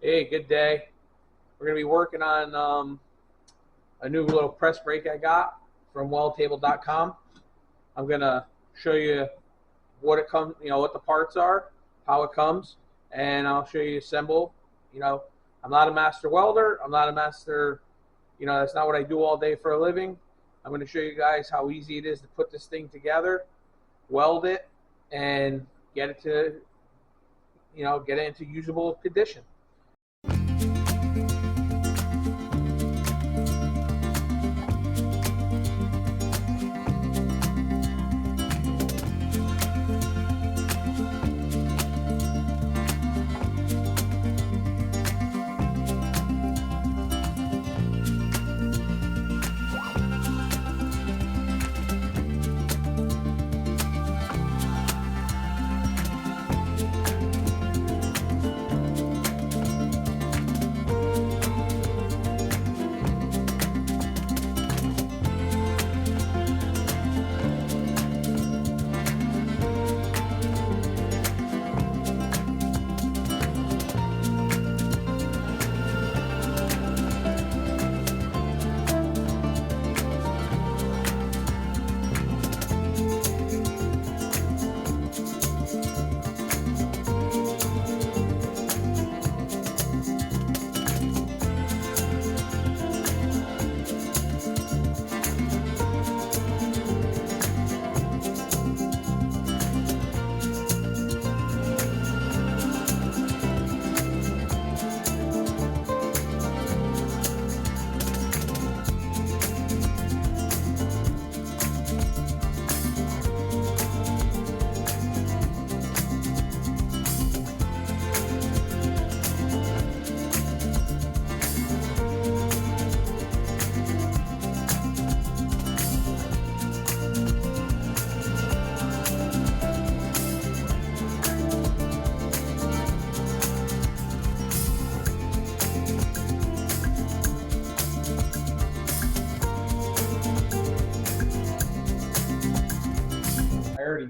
Hey, good day. We're going to be working on a new little press brake I got from weldtable.com. I'm going to show you what it comes, what the parts are, how it comes, and I'll show you assemble. I'm not a master welder. I'm not a master, that's not what I do all day for a living. I'm going to show you guys how easy it is to put this thing together, weld it, and get it to, get it into usable condition.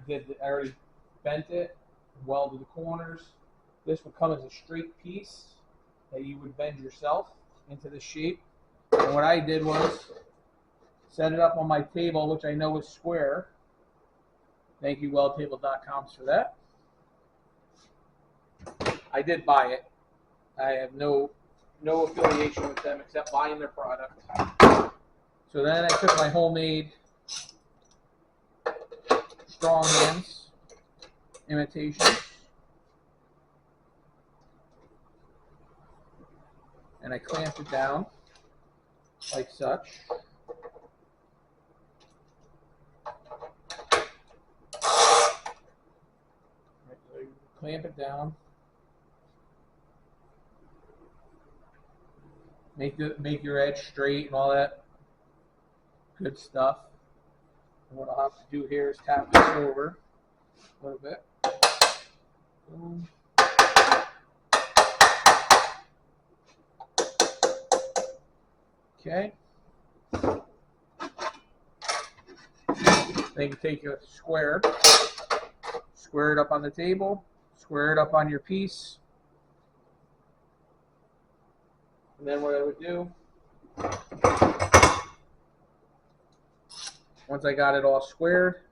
I already bent it, welded the corners. This would come as a straight piece that you would bend yourself into the shape. And what I did was set it up on my table, which I know is square. Thank you, weldtable.com, for that. I did buy it. I have no affiliation with them except buying their product. So then I took my homemade strong hands imitation and I clamped it down like such. Clamp it down. Make your edge straight and all that good stuff. And what I'll have to do here is tap this over a little bit. Boom. Okay. Then you take a square it up on the table, square it up on your piece. And then what I would do, once I got it all squared,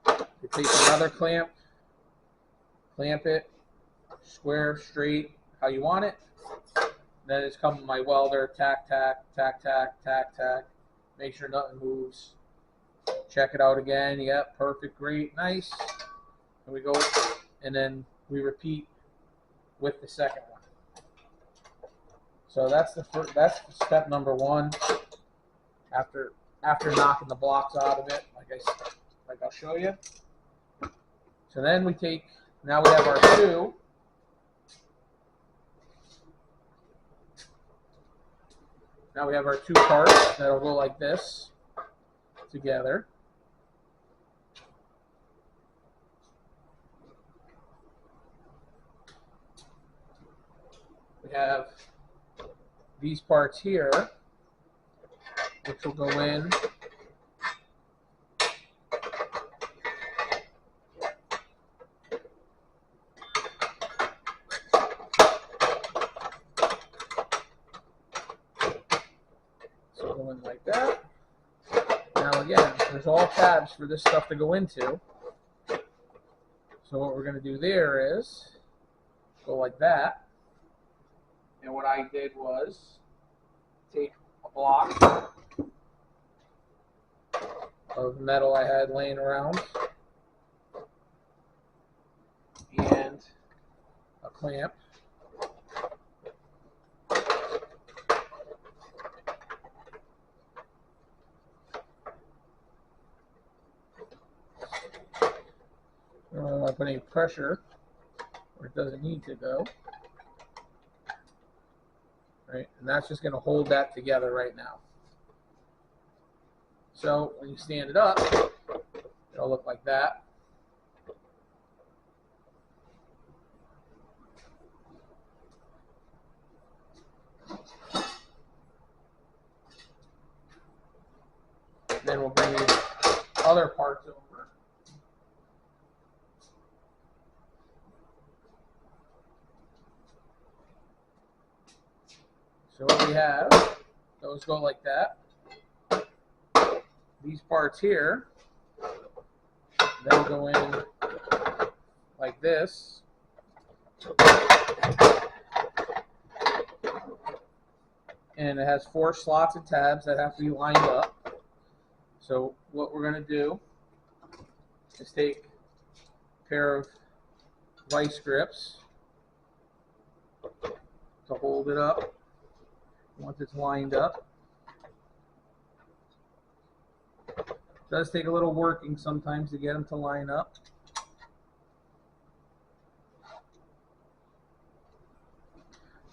you take another clamp it, square, straight, how you want it. Then it's come with my welder, tack, tack, tack, tack, tack, tack. Make sure nothing moves. Check it out again. Yep, perfect, great, nice. And we go, and then we repeat with the second one. So that's step number one. After knocking the blocks out of it, like I'll show you. So then we take, now we have our two. Now we have our two parts that'll go like this together. We have these parts here, which will go in there's all tabs for this stuff to go into. So what we're going to do there is go like that. And what I did was take a block of metal I had laying around and a clamp. I don't want to put any pressure where it doesn't need to go. Right, and that's just going to hold that together right now. So when you stand it up, it'll look like that. Then we'll bring these other parts over. So what we have, those go like that. These parts here, then go in like this. And it has 4 slots and tabs that have to be lined up. So what we're going to do is take a pair of vice grips to hold it up once it's lined up. It does take a little working sometimes to get them to line up.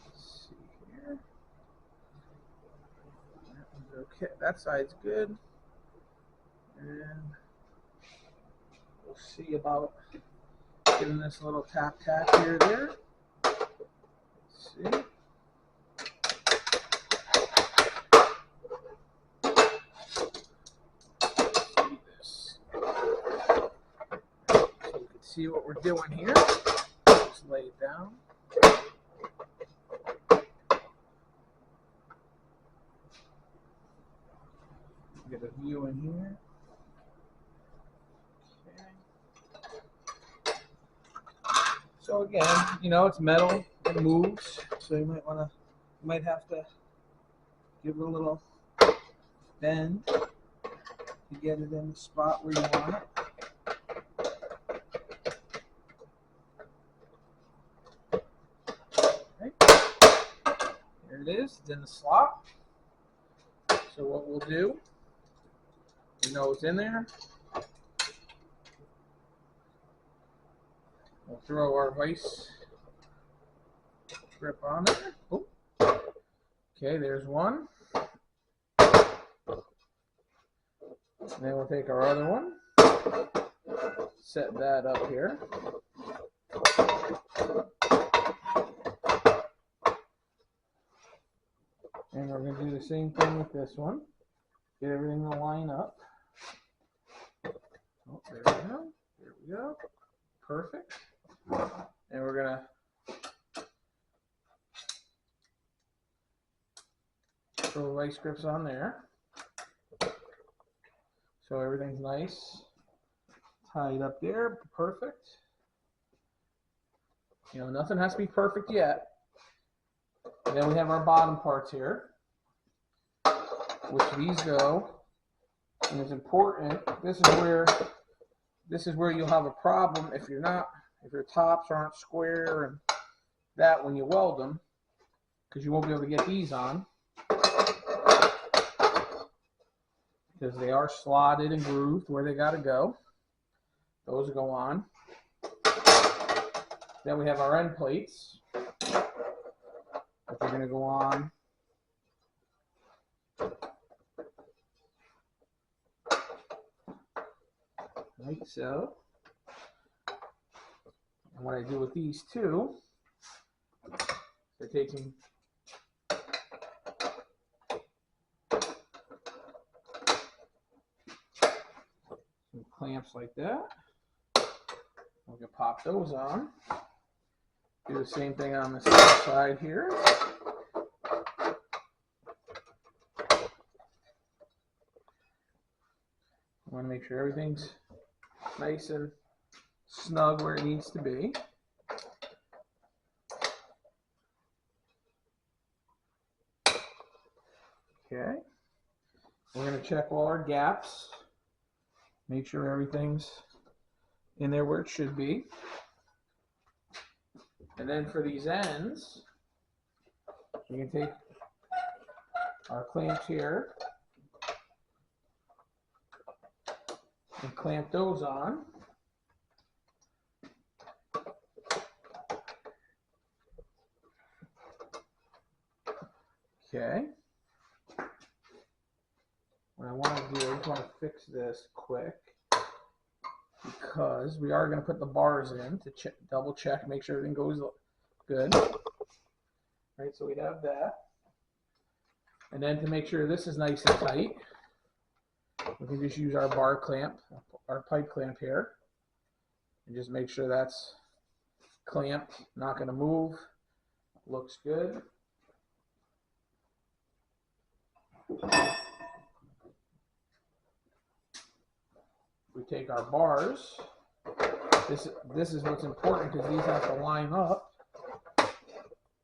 Let's see here. That one's okay. That side's good. And we'll see about giving this a little tap here there. Let's see. See what we're doing here. Just lay it down. Get a view in here. Okay. So again, you know, it's metal, it moves, so you might have to give it a little bend to get it in the spot where you want it. There it is, it's in the slot. So what we'll do, we know it's in there. We'll throw our vice grip on there. Oh. Okay, there's one. And then we'll take our other one, set that up here. And we're going to do the same thing with this one. Get everything to line up. Oh, there we go. There we go. Perfect. And we're going to throw the vice grips on there. So everything's nice. Tied up there. Perfect. You know, nothing has to be perfect yet. And then we have our bottom parts here, which these go, and it's important. This is where you'll have a problem if your tops aren't square and that when you weld them, because you won't be able to get these on because they are slotted and grooved where they got to go. Those go on. Then we have our end plates, which are going to go on like so. And what I do with these two, they're taking some clamps like that. We can pop those on. Do the same thing on this other side here. want to make sure everything's nice and snug where it needs to be. Okay. We're going to check all our gaps. Make sure everything's in there where it should be. And then for these ends, we can take our clamps here and clamp those on. Okay. What I want to do, I just want to fix this quick because we are going to put the bars in to double check, make sure everything goes good. All right, so we have that. And then to make sure this is nice and tight, we can just use our bar clamp, our pipe clamp here, and just make sure that's clamped, not going to move. Looks good. We take our bars. This is what's important because these have to line up.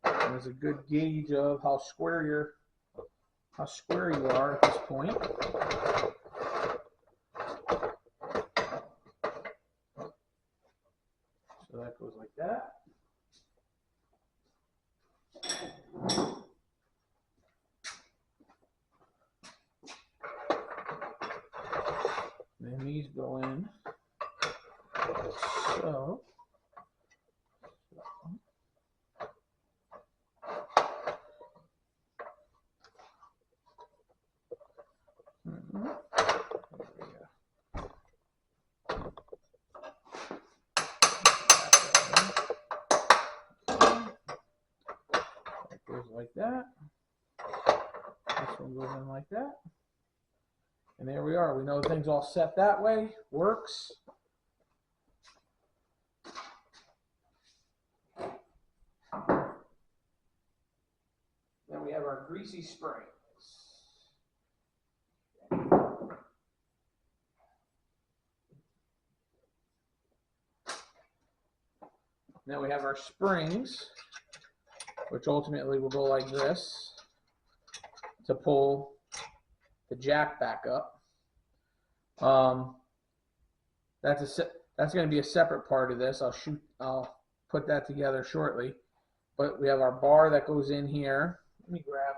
And it's a good gauge of how square you are at this point. So that goes like that. Then these go in. So that goes like that. This one goes in like that. And there we are. We know things all set that way. Works. Then we have our greasy springs. Then we have our springs, which ultimately will go like this to pull the jack back up. That's going to be a separate part of this. I'll put that together shortly. But we have our bar that goes in here. Let me grab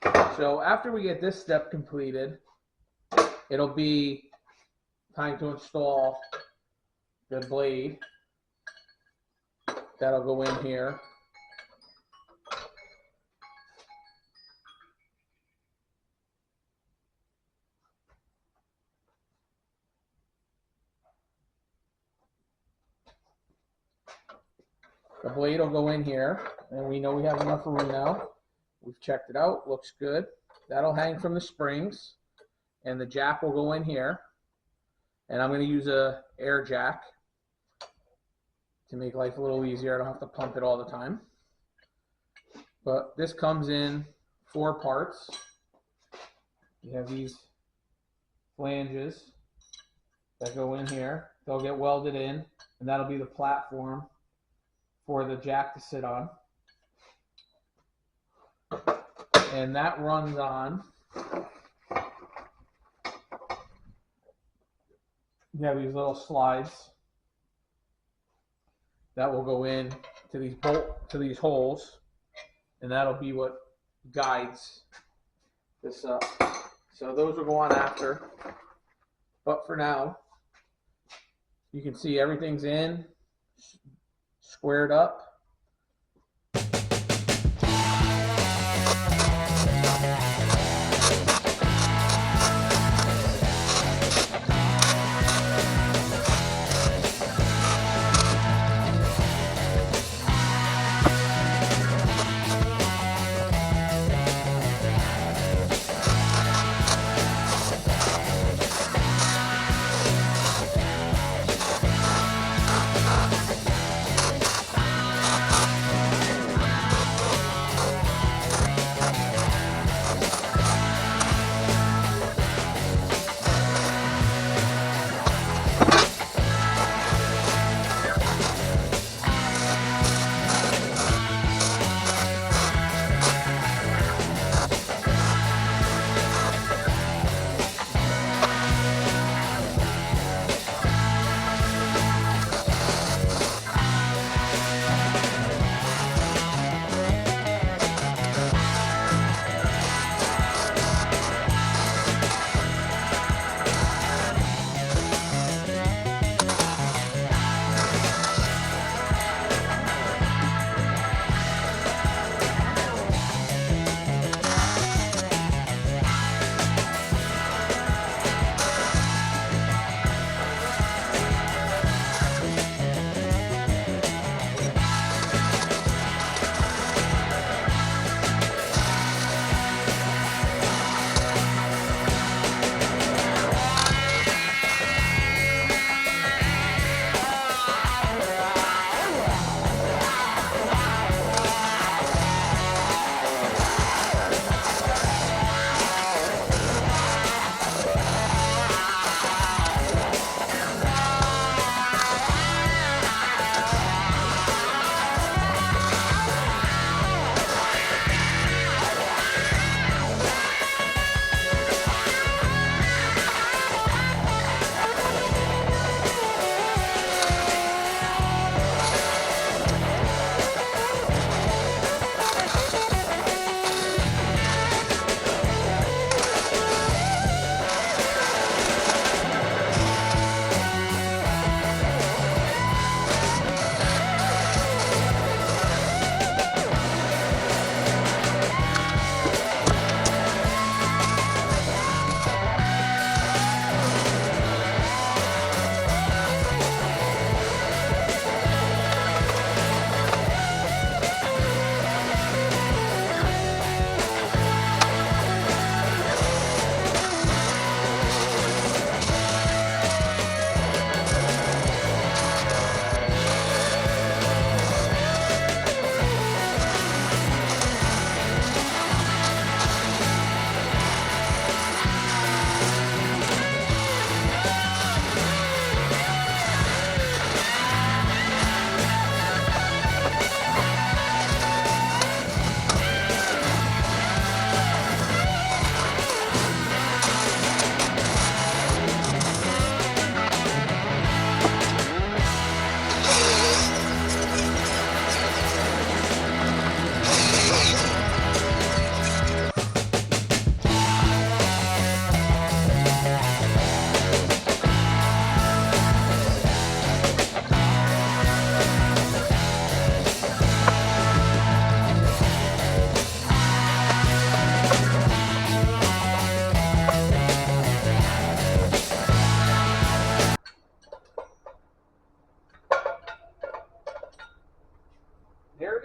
it. So after we get this step completed, it'll be time to install the blade. That'll go in here. The blade will go in here, and we know we have enough room now. We've checked it out, looks good. That'll hang from the springs, and the jack will go in here. And I'm going to use a air jack to make life a little easier. I don't have to pump it all the time. But this comes in 4 parts. You have these flanges that go in here. They'll get welded in, and that'll be the platform for the jack to sit on. And that runs on. You have these little slides that will go in to these holes, and that'll be what guides this up. So those will go on after. But for now, you can see everything's in, squared up.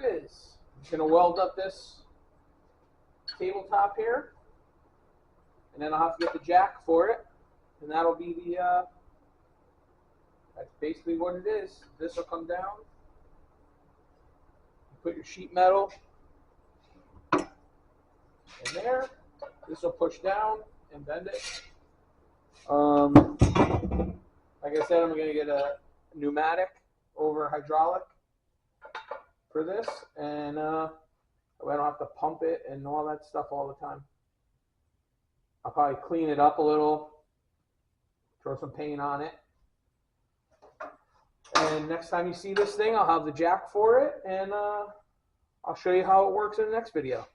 it is. I'm going to weld up this tabletop here, and then I'll have to get the jack for it, and that'll be the, that's basically what it is. This will come down. Put your sheet metal in there. This will push down and bend it. Like I said, I'm going to get a pneumatic over hydraulic for this, and I don't have to pump it and all that stuff all the time. I'll probably clean it up a little, throw some paint on it. And next time you see this thing, I'll have the jack for it, and I'll show you how it works in the next video.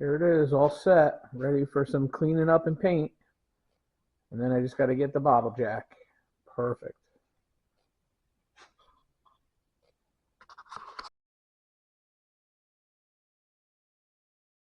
Here it is, all set, ready for some cleaning up and paint. And then I just got to get the bottle jack. Perfect.